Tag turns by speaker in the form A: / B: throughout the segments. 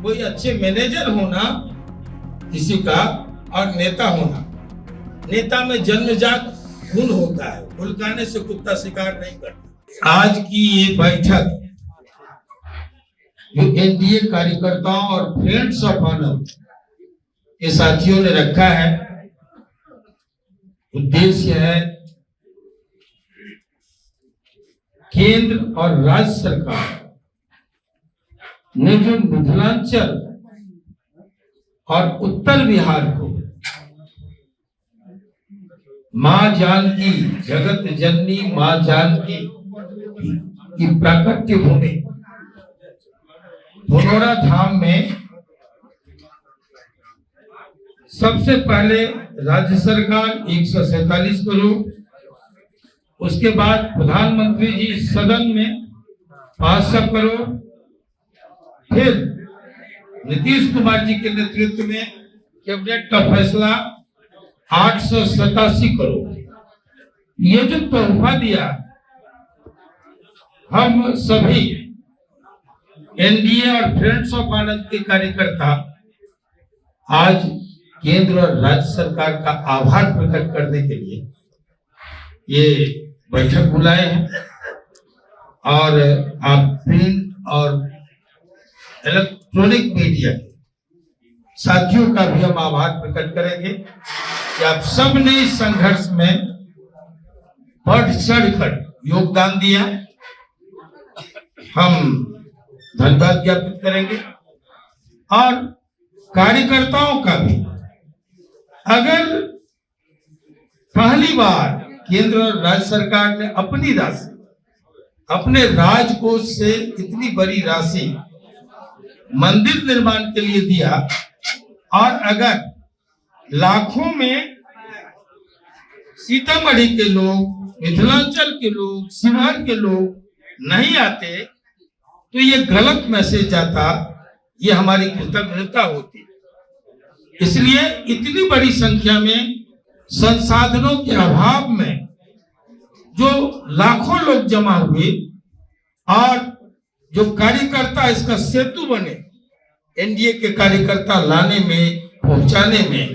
A: कोई अच्छे मैनेजर होना किसी का और नेता होना। नेता में जन्मजात गुण होता है, फुलकाने से कुत्ता शिकार नहीं करता। आज की ये बैठक जो एनडीए कार्यकर्ताओं और फ्रेंड्स ऑफ ऑनर के साथियों ने रखा है, उद्देश्य है केंद्र और राज्य सरकार ने जो मिथिलांचल और उत्तर बिहार को मां जानकी जगत जननी मां जानकी की प्राकट्य भूमि पुनौरा धाम में सबसे पहले राज्य सरकार 147 करोड़, उसके बाद प्रधानमंत्री जी सदन में 500 करोड़, फिर नीतीश कुमार जी के नेतृत्व में कैबिनेट का फैसला 887 करोड़। ये जो तोहफा दिया, हम सभी एनडीए और फ्रेंड्स ऑफ आनंद के कार्यकर्ता आज केंद्र और राज्य सरकार का आभार प्रकट करने के लिए ये बैठक बुलाए हैं। और आप प्रिंट और इलेक्ट्रॉनिक मीडिया के साथियों का भी हम आभार प्रकट करेंगे कि आप सबने इस संघर्ष में बढ़ चढ़कर योगदान दिया। हम धन्यवाद ज्ञापित करेंगे और कार्यकर्ताओं का भी। अगर पहली बार केंद्र और राज्य सरकार ने अपनी राशि, अपने राजकोष से इतनी बड़ी राशि मंदिर निर्माण के लिए दिया, और अगर लाखों में सीतामढ़ी के लोग, मिथिलांचल के लोग, शिवहर के लोग नहीं आते तो ये गलत मैसेज जाता, ये हमारी कृतज्ञता होती। इसलिए इतनी बड़ी संख्या में संसाधनों के अभाव में जो लाखों लोग जमा हुए और जो कार्यकर्ता इसका सेतु बने, एनडीए के कार्यकर्ता लाने में, पहुंचाने में,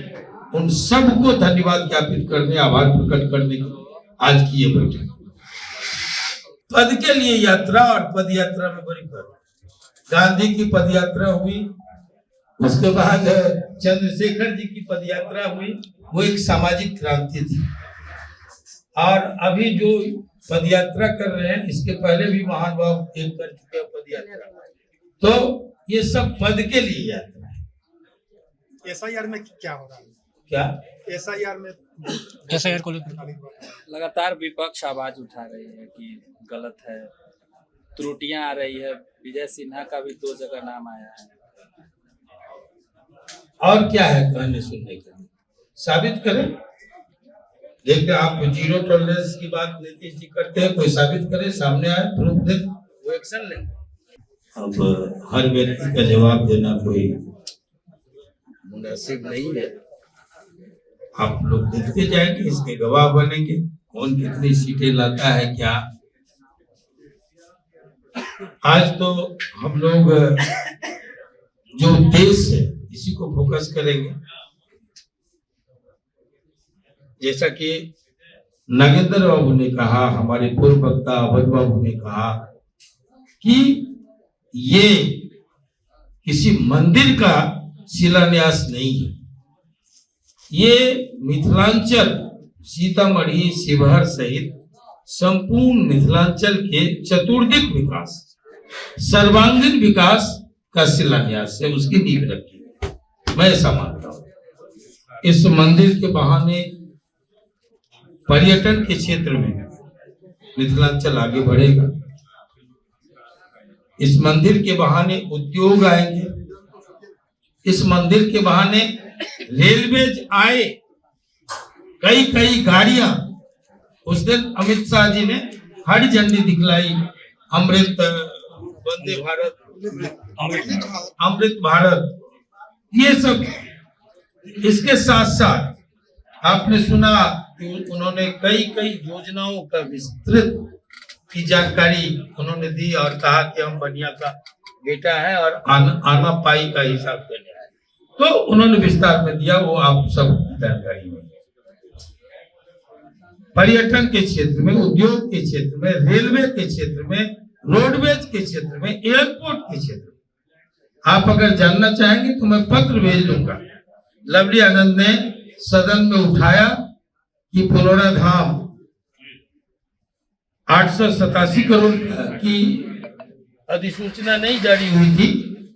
A: उन सबको धन्यवाद ज्ञापित करने, आभार प्रकट करने आज की ये बैठक। पद के लिए यात्रा और पद यात्रा में बड़ी फर्क। गांधी की पद यात्रा हुई, उसके बाद चंद्रशेखर जी की पद यात्रा हुई, वो एक सामाजिक क्रांति थी। और अभी जो पद यात्रा कर रहे हैं, इसके पहले भी महान भाव एक कर चुके हैं पद यात्रा। तो ये सब पद के लिए यात्रा है।
B: एसआईआर में क्या हो रहा है?
A: क्या
B: एसआईआर में
C: एसआईआर को
D: लगातार विपक्ष आवाज उठा रही है कि गलत है, त्रुटियां आ रही है। विजय सिन्हा का भी 2 जगह नाम आया है।
A: और क्या है कहने सुनने के लिए? साबित करें। देखते आप जीरो टॉलरेंस की बात नीतीश जी करते हैं, कोई साबित करे, सामने आए, प्रूफ दे, वो एक्शन ले। अब हर व्यक्ति का जवाब देना कोई मुनासिब नहीं है। आप लोग देखते जाएंगे, इसके गवाह बनेंगे, कौन कितनी सीटें लाता है। क्या आज तो हम लोग जो देश है इसी को फोकस करेंगे। जैसा कि नागेंद्र बाबू ने कहा, हमारे पूर्व वक्ता अवध बाबू ने कहा कि ये किसी मंदिर का शिलान्यास नहीं है, ये मिथिलांचल, सीतामढ़ी, शिवहर सहित संपूर्ण मिथिलांचल के चतुर्दिक विकास, सर्वांगीण विकास का शिलान्यास है, उसकी नींव रखी है। मैं ऐसा मानता हूँ। इस मंदिर के बहाने पर्यटन के क्षेत्र में मिथिलांचल आगे बढ़ेगा। इस मंदिर के बहाने उद्योग आएंगे, इस मंदिर के बहाने रेलवेज आए, कई कई गाड़ियां। उस दिन अमित शाह जी ने हरी झंडी दिखलाई, अमृत, वंदे भारत, अमृत भारत, ये सब। इसके साथ साथ आपने सुना कि उन्होंने कई कई योजनाओं का विस्तृत की जानकारी उन्होंने दी और कहा कि हम बनिया का बेटा है और आना पाई का हिसाब देने आए। तो उन्होंने विस्तार में दिया, वो आप सब जानकारी में। पर्यटन के क्षेत्र में, उद्योग के क्षेत्र में, रेलवे के क्षेत्र में, रोडवेज के क्षेत्र में, एयरपोर्ट के क्षेत्र में आप अगर जानना चाहेंगे तो मैं पत्र भेज दूंगा। लवली आनंद ने सदन में उठाया कि पुनौरा धाम 887 करोड़ की अधिसूचना नहीं जारी हुई थी,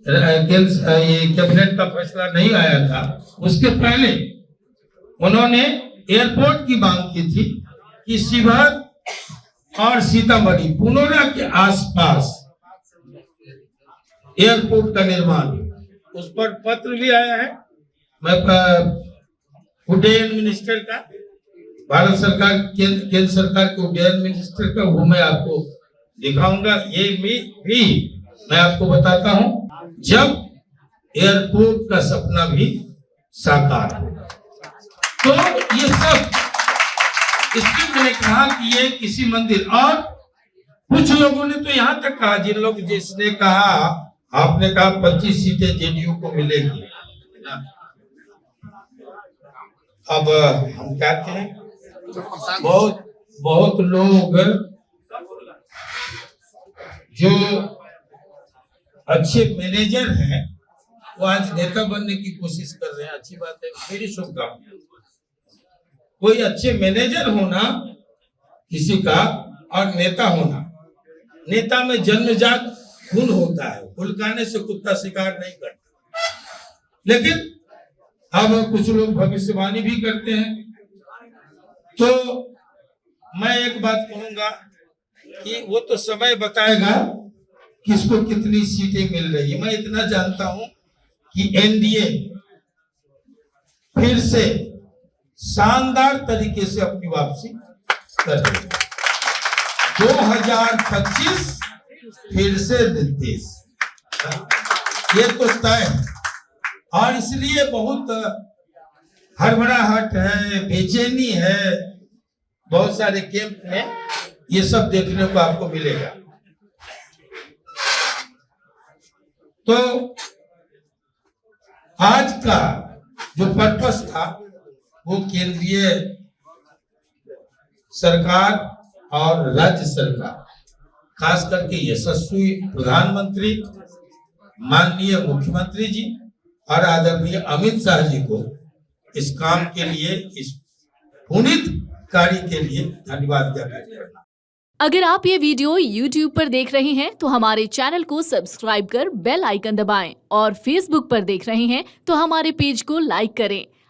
A: ये कैबिनेट का फैसला नहीं आया था, उसके पहले उन्होंने एयरपोर्ट की मांग की थी कि शिवहर और सीतामढ़ी, पुनौरा के आसपास एयरपोर्ट का निर्माण, उस पर पत्र भी आया है। मैं उड्डयन मिनिस्टर का, भारत सरकार केंद्र सरकार के उड्डयन मिनिस्टर का, वो मैं आपको दिखाऊंगा। ये भी मैं आपको बताता हूं, जब एयरपोर्ट का सपना भी साकार होगा। तो ये सब, इसलिए मैंने कहा कि ये किसी मंदिर, और कुछ लोगों ने तो यहाँ तक कहा, जिसने कहा, आपने कहा 25 सीटें जेडीयू को मिलेगी, अब हम कहते हैं बहुत लोग जो अच्छे मैनेजर हैं वो आज नेता बनने की कोशिश कर रहे हैं। अच्छी बात है, मेरी शुभकामनाएं। कोई अच्छे मैनेजर होना किसी का, और नेता होना, नेता में जन्मजात गुण होता है, हुलकाने से कुत्ता शिकार नहीं करता। लेकिन अब कुछ लोग भविष्यवाणी भी करते हैं। तो मैं एक बात कहूंगा कि वो तो समय बताएगा किसको कितनी सीटें मिल रही है। मैं इतना जानता हूं कि एनडीए फिर से शानदार तरीके से अपनी वापसी कर रही है। 2025 फिर से नीतीश, ये तो तय है। और इसलिए बहुत हड़बड़ाहट है, बेचैनी है, बहुत सारे कैंप में ये सब देखने को आपको मिलेगा। तो आज का जो पर्पस था वो केंद्रीय सरकार और राज्य सरकार, खास करके यशस्वी प्रधानमंत्री माननीय मुख्यमंत्री जी और आदरणीय अमित शाह जी को इस काम के लिए, इस पुनीत कार्य के लिए धन्यवाद ज्ञापित करना।
C: अगर आप ये वीडियो YouTube पर देख रहे हैं तो हमारे चैनल को सब्सक्राइब कर बेल आइकन दबाएं, और Facebook पर देख रहे हैं तो हमारे पेज को लाइक करें।